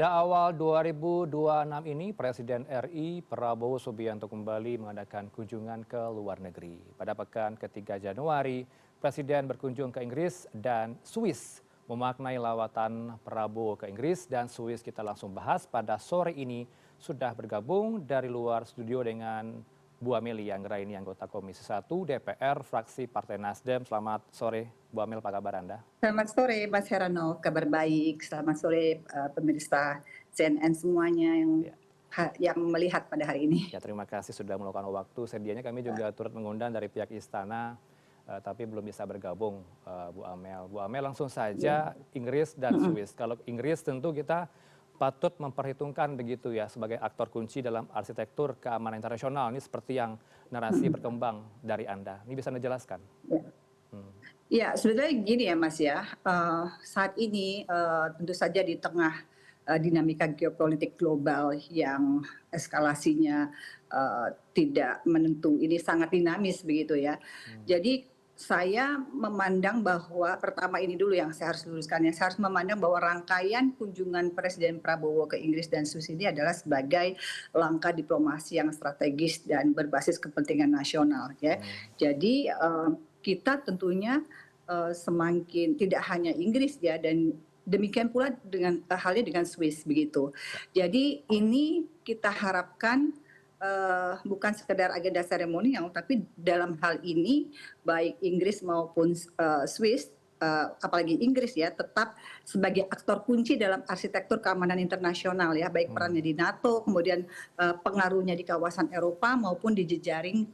Pada awal 2026 ini, Presiden RI Prabowo Subianto kembali mengadakan kunjungan ke luar negeri. Pada pekan ketiga Januari, Presiden berkunjung ke Inggris dan Swiss. Memaknai lawatan Prabowo ke Inggris dan Swiss, kita langsung bahas pada sore ini. Sudah bergabung dari luar studio dengan Bu Amel Anggraini, anggota Komisi 1 DPR, fraksi Partai Nasdem. Selamat sore, Bu Amel, apa kabar Anda? Selamat sore Mas Herano, kabar baik. Selamat sore pemirsa CNN semuanya Ya. yang melihat pada hari ini. Ya, terima kasih sudah meluangkan waktu. Sedianya kami juga turut mengundang dari pihak istana, tapi belum bisa bergabung, Bu Amel. Bu Amel, langsung saja Inggris dan Swiss. Kalau Inggris tentu kita patut memperhitungkan begitu ya sebagai aktor kunci dalam arsitektur keamanan internasional. Ini seperti yang narasi berkembang dari Anda. Ini bisa Anda jelaskan? Ya. Ya, sebetulnya gini ya Mas ya, saat ini tentu saja di tengah dinamika geopolitik global yang eskalasinya tidak menentu, ini sangat dinamis begitu ya. Jadi saya memandang bahwa pertama ini dulu yang saya harus luruskan ya, saya harus memandang bahwa rangkaian kunjungan Presiden Prabowo ke Inggris dan Swiss ini adalah sebagai langkah diplomasi yang strategis dan berbasis kepentingan nasional ya. Jadi kita tentunya semakin tidak hanya Inggris ya, dan demikian pula dengan halnya dengan Swiss begitu. Jadi ini kita harapkan bukan sekedar agenda seremonial, tapi dalam hal ini baik Inggris maupun Swiss, apalagi Inggris ya, tetap sebagai aktor kunci dalam arsitektur keamanan internasional ya, baik perannya di NATO, kemudian pengaruhnya di kawasan Eropa maupun di jejaring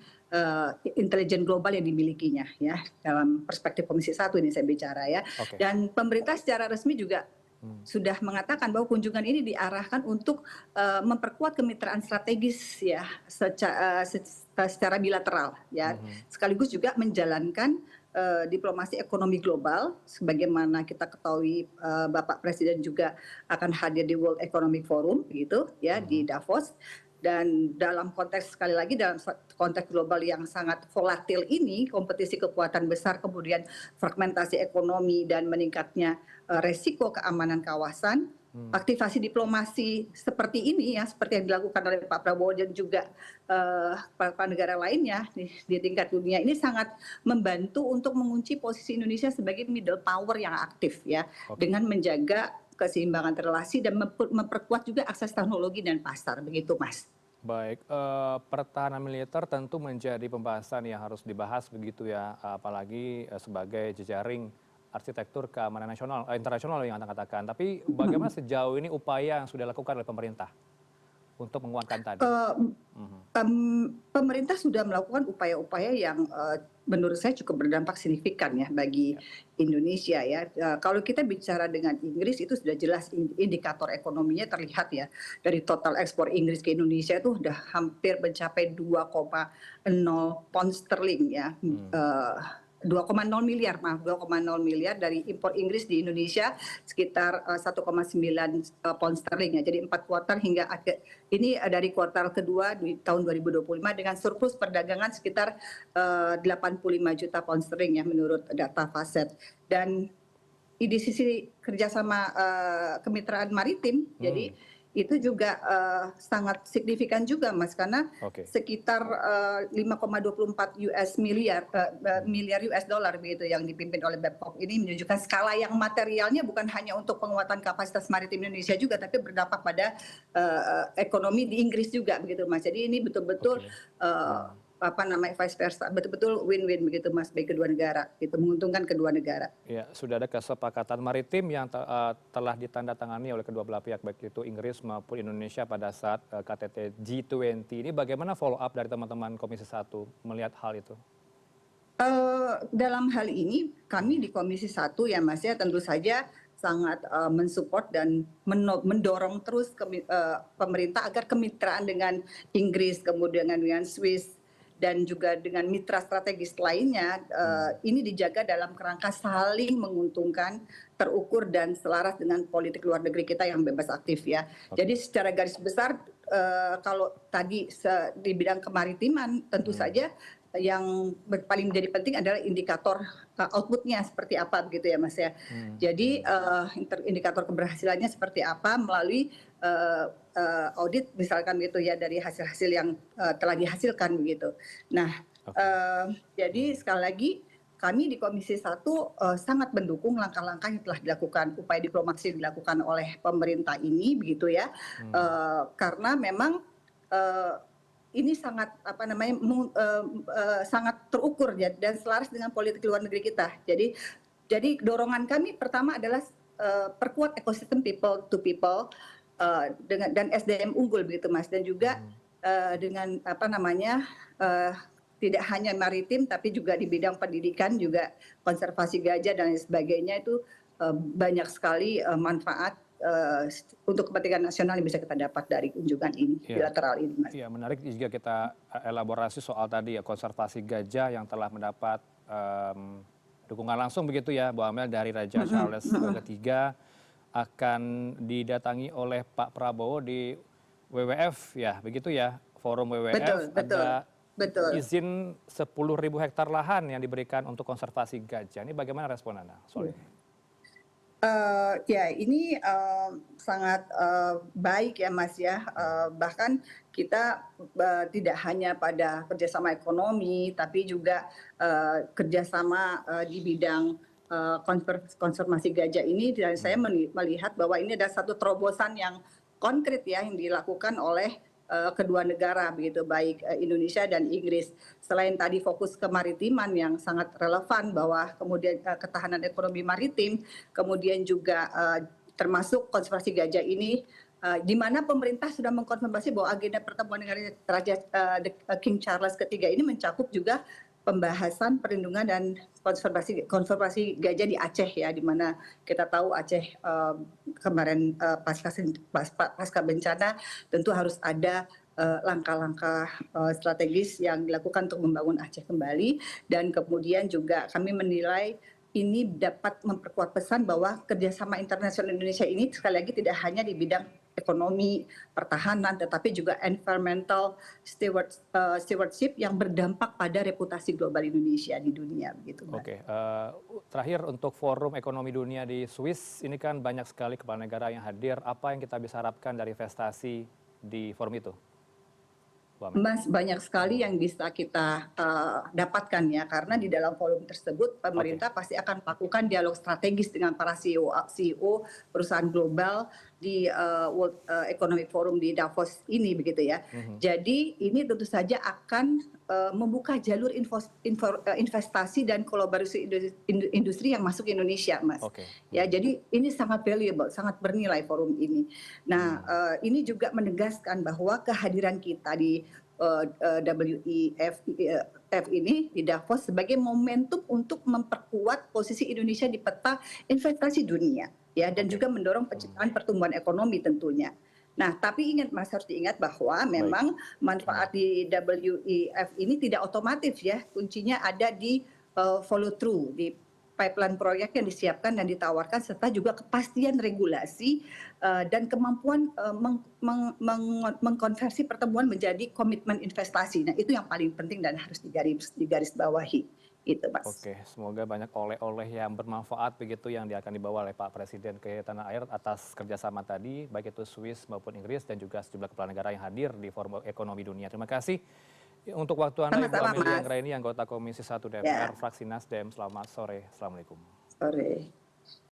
intelijen global yang dimilikinya ya, dalam perspektif Komisi 1 ini saya bicara ya. Dan pemerintah secara resmi juga sudah mengatakan bahwa kunjungan ini diarahkan untuk memperkuat kemitraan strategis ya secara bilateral ya, sekaligus juga menjalankan diplomasi ekonomi global sebagaimana kita ketahui Bapak Presiden juga akan hadir di World Economic Forum gitu ya, di Davos. Dan dalam konteks, sekali lagi, dalam konteks global yang sangat volatil ini, kompetisi kekuatan besar, kemudian fragmentasi ekonomi dan meningkatnya resiko keamanan kawasan, aktivasi diplomasi seperti ini ya, seperti yang dilakukan oleh Pak Prabowo dan juga para negara lainnya di tingkat dunia, ini sangat membantu untuk mengunci posisi Indonesia sebagai middle power yang aktif ya, dengan menjaga keseimbangan relasi dan memperkuat juga akses teknologi dan pasar, begitu Mas. Baik, pertahanan militer tentu menjadi pembahasan yang harus dibahas begitu ya, apalagi sebagai jejaring arsitektur keamanan nasional, internasional yang Anda katakan. Tapi bagaimana sejauh ini upaya yang sudah dilakukan oleh pemerintah untuk menguatkan tadi? Pemerintah sudah melakukan upaya-upaya yang menurut saya cukup berdampak signifikan ya bagi Indonesia ya. Kalau kita bicara dengan Inggris, itu sudah jelas indikator ekonominya terlihat ya, dari total ekspor Inggris ke Indonesia itu sudah hampir mencapai 2,0 pound sterling ya. 2,0 miliar dari impor Inggris di Indonesia, sekitar 1,9 pound sterling ya. Jadi 4 kuartal hingga akhir ini dari kuartal kedua di tahun 2025 dengan surplus perdagangan sekitar 85 juta pound sterling ya menurut data Faset. Dan di sisi kerjasama kemitraan maritim, jadi itu juga sangat signifikan juga Mas, karena sekitar 5,24 miliar US dollar begitu yang dipimpin oleh Babcock. Ini menunjukkan skala yang materialnya bukan hanya untuk penguatan kapasitas maritim Indonesia juga, tapi berdampak pada ekonomi di Inggris juga begitu Mas. Jadi ini betul-betul vice versa, betul-betul win-win begitu Mas, bagi kedua negara, itu menguntungkan kedua negara. Ya, sudah ada kesepakatan maritim yang telah ditandatangani oleh kedua belah pihak, baik itu Inggris maupun Indonesia pada saat KTT G20 ini. Bagaimana follow up dari teman-teman Komisi 1 melihat hal itu? Dalam hal ini kami di Komisi 1 ya Mas ya, tentu saja sangat mensupport dan mendorong terus pemerintah agar kemitraan dengan Inggris, kemudian dengan Swiss, dan juga dengan mitra strategis lainnya ini dijaga dalam kerangka saling menguntungkan, terukur dan selaras dengan politik luar negeri kita yang bebas aktif ya. Jadi secara garis besar kalau tadi di bidang kemaritiman tentu saja paling menjadi penting adalah indikator outputnya seperti apa begitu ya Mas ya. Jadi indikator keberhasilannya seperti apa melalui audit misalkan gitu ya dari hasil-hasil yang telah dihasilkan begitu. Nah, Oke. jadi sekali lagi kami di Komisi 1 sangat mendukung langkah-langkah yang telah dilakukan, upaya diplomasi yang dilakukan oleh pemerintah ini begitu ya. Karena memang ini sangat apa namanya sangat terukur ya dan selaras dengan politik luar negeri kita. Jadi dorongan kami pertama adalah perkuat ekosistem people to people dengan dan SDM unggul begitu Mas, dan juga dengan apa namanya tidak hanya maritim tapi juga di bidang pendidikan juga konservasi gajah dan lain sebagainya itu banyak sekali manfaat untuk kepentingan nasional yang bisa kita dapat dari kunjungan ini Iya. bilateral ini Mas. Iya, menarik jika kita elaborasi soal tadi ya konservasi gajah yang telah mendapat dukungan langsung begitu ya, Bu Amel, dari Raja Charles III akan didatangi oleh Pak Prabowo di WWF ya, begitu ya, forum WWF Betul, betul, ada betul. izin 10.000 hektar lahan yang diberikan untuk konservasi gajah. Ini bagaimana respon Anda soal ini? Ya ini sangat baik ya Mas ya, bahkan kita tidak hanya pada kerjasama ekonomi, tapi juga kerjasama di bidang konservasi gajah ini, dan saya melihat bahwa ini ada satu terobosan yang konkret ya yang dilakukan oleh kedua negara begitu, baik Indonesia dan Inggris. Selain tadi fokus kemaritiman yang sangat relevan bahwa kemudian ketahanan ekonomi maritim, kemudian juga termasuk konservasi gajah ini di mana pemerintah sudah mengkonfirmasi bahwa agenda pertemuan dengan Raja King Charles III ini mencakup juga pembahasan perlindungan dan konservasi gajah di Aceh ya, di mana kita tahu Aceh kemarin pasca bencana tentu harus ada langkah-langkah strategis yang dilakukan untuk membangun Aceh kembali, dan kemudian juga kami menilai ini dapat memperkuat pesan bahwa kerjasama internasional Indonesia ini sekali lagi tidak hanya di bidang ekonomi, pertahanan, tetapi juga environmental stewardship yang berdampak pada reputasi global Indonesia di dunia begitu Mbak. Oke, terakhir untuk Forum Ekonomi Dunia di Swiss, ini kan banyak sekali kepala negara yang hadir. Apa yang kita bisa harapkan dari investasi di forum itu, Bu Amel? Mas, banyak sekali yang bisa kita dapatkan ya, karena di dalam forum tersebut pemerintah pasti akan melakukan dialog strategis dengan para CEO perusahaan global di World Economic Forum di Davos ini begitu ya. Jadi ini tentu saja akan membuka jalur investasi dan kolaborasi industri yang masuk ke Indonesia, Mas. Ya, jadi ini sangat valuable, sangat bernilai forum ini. Nah, ini juga menegaskan bahwa kehadiran kita di WEF ini di Davos sebagai momentum untuk memperkuat posisi Indonesia di peta investasi dunia ya, dan juga mendorong penciptaan pertumbuhan ekonomi tentunya. Nah, tapi ingat Mas, harus diingat bahwa memang manfaat di WEF ini tidak otomatis ya, kuncinya ada di follow through, di pipeline proyek yang disiapkan dan ditawarkan, serta juga kepastian regulasi dan kemampuan mengkonversi pertemuan menjadi komitmen investasi. Nah, itu yang paling penting dan harus digarisbawahi. Gitu, Mas. Oke, semoga banyak oleh-oleh yang bermanfaat begitu yang akan dibawa oleh Pak Presiden ke tanah air atas kerjasama tadi, baik itu Swiss maupun Inggris dan juga sejumlah kepala negara yang hadir di Forum Ekonomi Dunia. Terima kasih untuk waktu Anda, Ibu Amelia Anggraini, anggota Komisi 1 DPR, fraksi Nasdem. Selamat sore. Assalamualaikum. Sore.